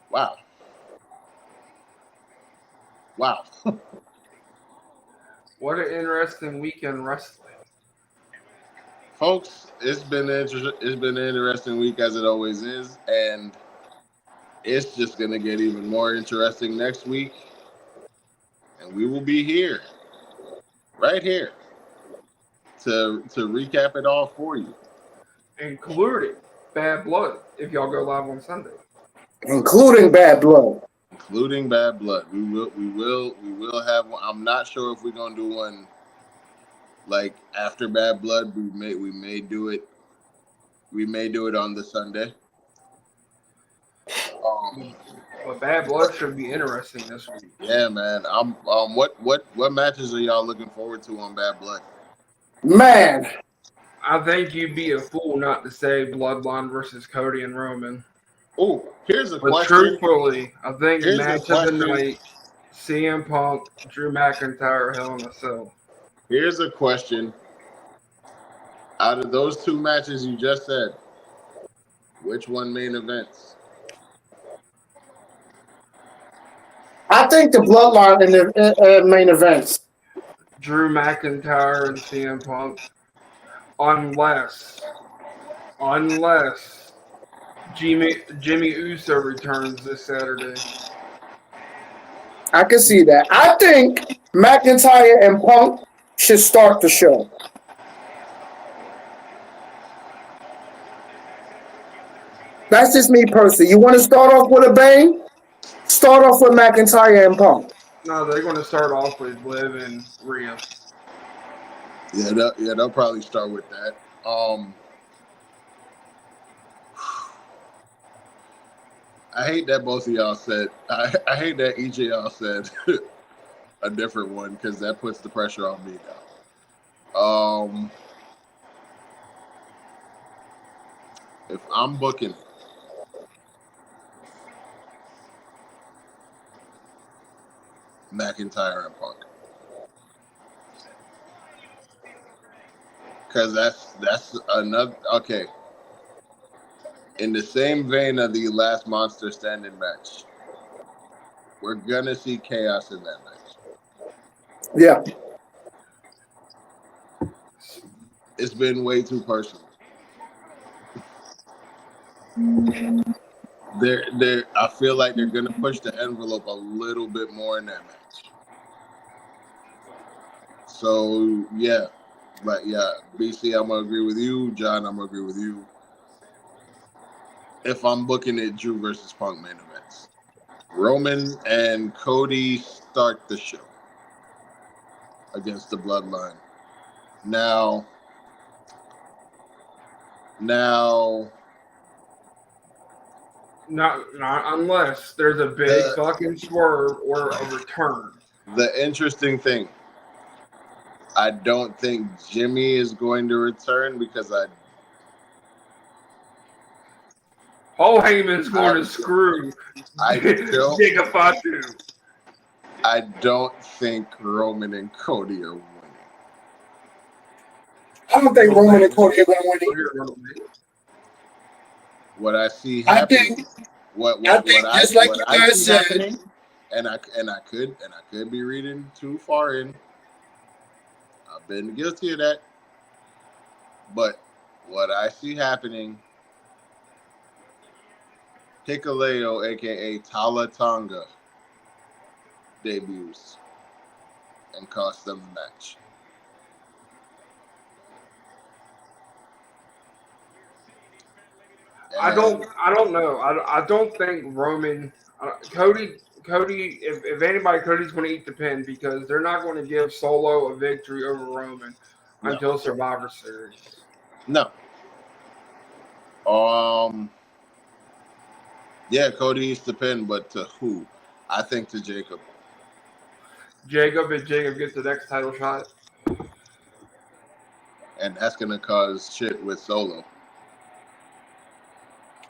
Wow. Wow. What an interesting weekend wrestling. Folks, it's been an interesting week as it always is, and it's just gonna get even more interesting next week. And we will be here, right here, to recap it all for you. Including Bad Blood, if y'all go live on Sunday. Including Bad Blood. Including Bad Blood. We will have one. I'm not sure if we're gonna do one like after Bad Blood. We may do it. We may do it on the Sunday. But Bad Blood should be interesting this week. Yeah, man. What matches are y'all looking forward to on Bad Blood? Man, I think you'd be a fool not to say Bloodline versus Cody and Roman. Oh, here's a But question. truthfully, I think Here's a match of the question. night, CM Punk, Drew McIntyre, Hell in a Cell. Here's a question. Out of those two matches you just said, which one main events? I think the Bloodline in the main events. Drew McIntyre and CM Punk. Unless Jimmy Uso returns this Saturday. I can see that. I think McIntyre and Punk should start the show. That's just me personally. You want to start off with a bang? Start off with McIntyre and Punk. No, they're going to start off with Liv and Rhea. Yeah, they'll probably start with that. I hate that both of y'all said. I hate that each of y'all said a different one because that puts the pressure on me now. If I'm booking McIntyre and Punk, because that's another okay. In the same vein of the last Monster Standing match, we're gonna see chaos in that match. Yeah. It's been way too personal. I feel like they're gonna push the envelope a little bit more in that match. So yeah, but yeah, BC, I'm gonna agree with you. John, I'm gonna agree with you. If I'm booking it, Drew versus Punk main events. Roman and Cody start the show against the Bloodline. Now, Not unless there's a big fucking swerve or a return. the interesting thing, I don't think Jimmy is going to return because Paul Heyman's going to screw Jacob Fatu. I don't think Roman and Cody are winning. I don't think Roman and Cody are going to win. What I see happening, just like you guys said, and I could be reading too far in. I've been guilty of that. But what I see happening, Hikuleo, aka Tala Tonga, debuts and costs them the match. I don't know. I don't think Roman, Cody. If anybody, Cody's going to eat the pin because they're not going to give Solo a victory over Roman until Survivor Series. No. Yeah, Cody eats the pin, but to who? I think to Jacob. Jacob gets the next title shot. And that's going to cause shit with Solo.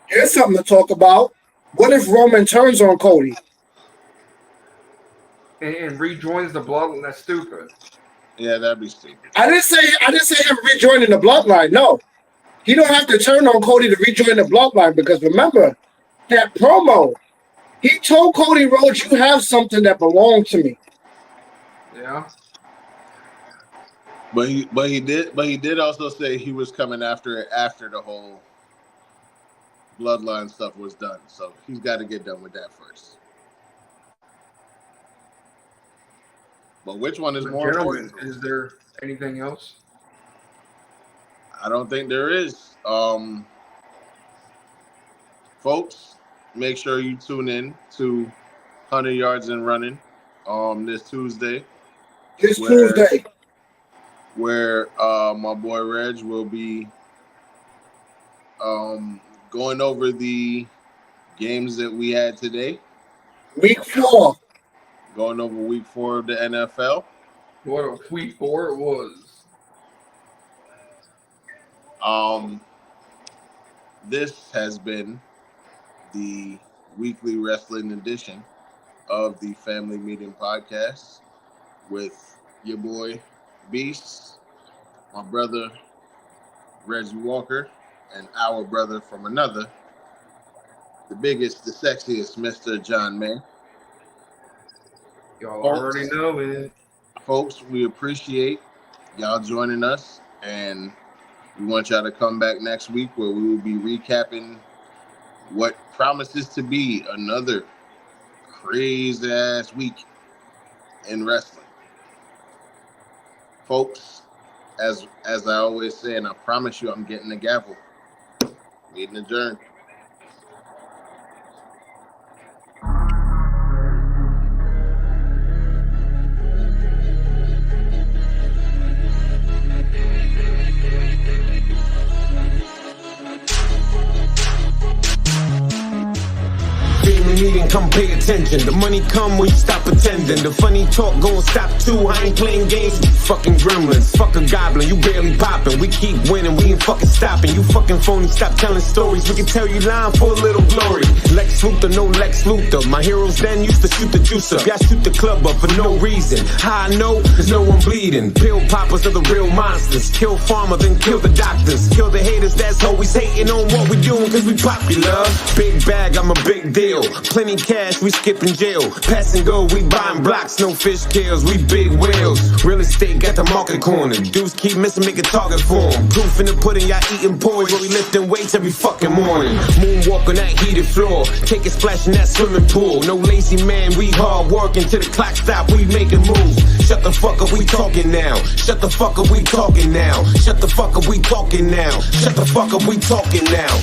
Here's something to talk about. What if Roman turns on Cody? and rejoins the bloodline. That's stupid. Yeah, that'd be stupid. I didn't say him rejoining the bloodline. No, he don't have to turn on Cody to rejoin the bloodline because remember that promo. He told Cody Rhodes, "You have something that belonged to me." Yeah. But he did also say he was coming after it after the whole bloodline stuff was done. So he's got to get done with that first. But which one is more important? Is there anything else? I don't think there is. Folks, make sure you tune in to 100 Yards and Running this Tuesday. Where my boy Reg will be going over the games that we had today. Week 4. Going over week 4 of the NFL. What a week 4 it was. This has been the weekly wrestling edition of the Family Meeting Podcast with your boy Beast, my brother Reggie Walker, and our brother from another, the biggest, the sexiest, Mr. John May. Y'all already know it. Folks, we appreciate y'all joining us, and we want y'all to come back next week where we will be recapping what promises to be another crazy ass week in wrestling. Folks, as I always say, and I promise you I'm getting the gavel. Meeting adjourned. Meeting, come pay attention. The money come when you stop pretending. The funny talk gon' stop too. I ain't playing games with fucking gremlins. Fuck a goblin, you barely popping. We keep winning, we ain't fucking stopping. You fucking phony, stop telling stories. We can tell you lying for a little glory. Lex Luthor, no Lex Luthor. My heroes then used to shoot the juicer. Y'all shoot the club up for no reason. How I know? There's no one bleeding. Pill poppers are the real monsters. Kill farmer, then kill the doctors. Kill the haters that's always hating on what we doing cause we popular. Big bag, I'm a big deal. Plenty cash, we skipping jail. Pass and go, we buying blocks, no fish kills, we big whales. Real estate got the market corner. Dudes keep missing, make a target for them. Proof in the pudding, y'all eating porridge, where we lifting weights every fucking morning. Moonwalk on that heated floor, take a splash in that swimming pool. No lazy man, we hard working till the clock stop, we making moves. Shut the fuck up, we talking now. Shut the fuck up, we talking now. Shut the fuck up, we talking now. Shut the fuck up, we talking now.